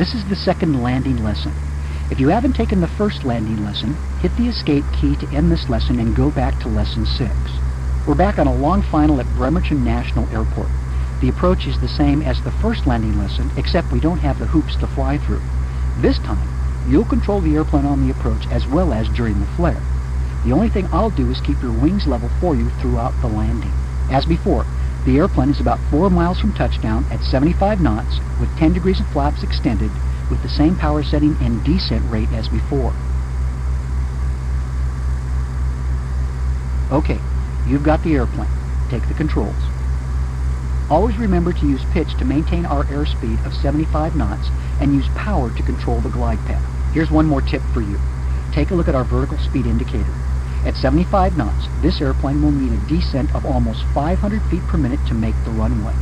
This is the second landing lesson. If you haven't taken the first landing lesson, hit the escape key to end this lesson and go back to lesson 6. We're back on a long final at Bremerton National Airport. The approach is the same as the first landing lesson, except we don't have the hoops to fly through. This time, you'll control the airplane on the approach as well as during the flare. The only thing I'll do is keep your wings level for you throughout the landing. As before, the airplane is about 4 miles from touchdown at 75 knots with 10 degrees of flaps extended with the same power setting and descent rate as before. Okay, you've got the airplane. Take the controls. Always remember to use pitch to maintain our airspeed of 75 knots and use power to control the glide path. Here's one more tip for you. Take a look at our vertical speed indicator. At 75 knots, this airplane will need a descent of almost 500 feet per minute to make the runway.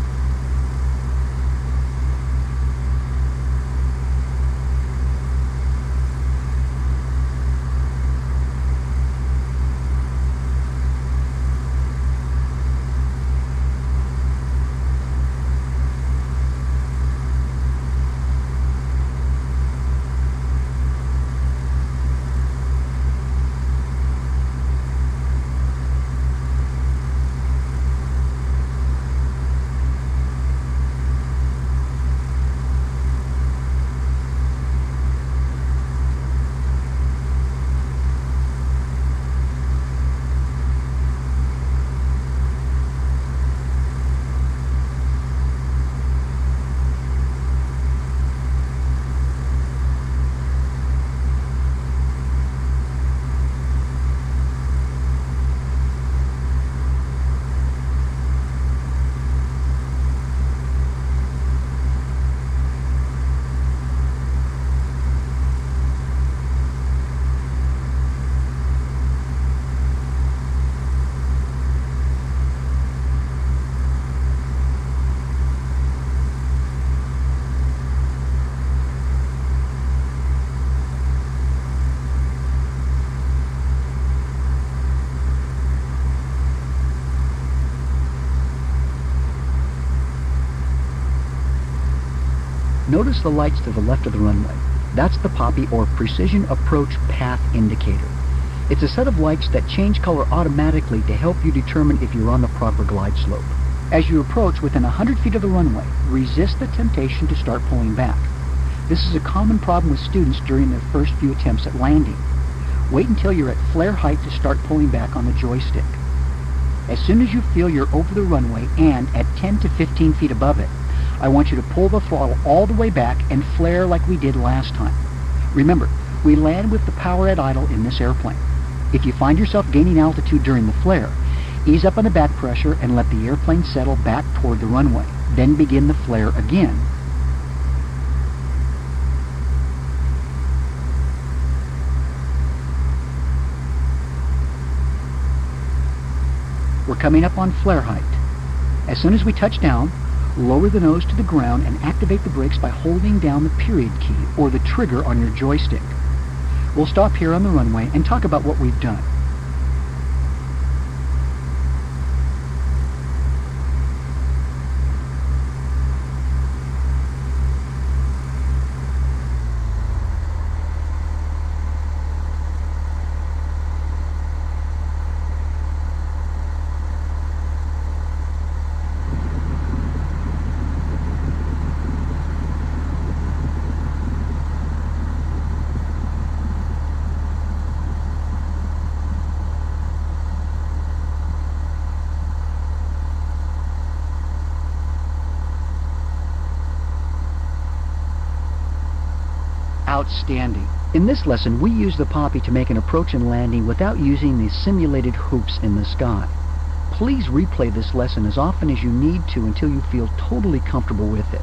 Notice the lights to the left of the runway. That's the PAPI, or Precision Approach Path Indicator. It's a set of lights that change color automatically to help you determine if you're on the proper glide slope. As you approach within 100 feet of the runway, resist the temptation to start pulling back. This is a common problem with students during their first few attempts at landing. Wait until you're at flare height to start pulling back on the joystick. As soon as you feel you're over the runway and at 10 to 15 feet above it, I want you to pull the throttle all the way back and flare like we did last time. Remember, we land with the power at idle in this airplane. If you find yourself gaining altitude during the flare, ease up on the back pressure and let the airplane settle back toward the runway. Then begin the flare again. We're coming up on flare height. As soon as we touch down, lower the nose to the ground and activate the brakes by holding down the period key or the trigger on your joystick. We'll stop here on the runway and talk about what we've done. Outstanding. In this lesson, we use the PAPI to make an approach and landing without using the simulated hoops in the sky. Please replay this lesson as often as you need to until you feel totally comfortable with it.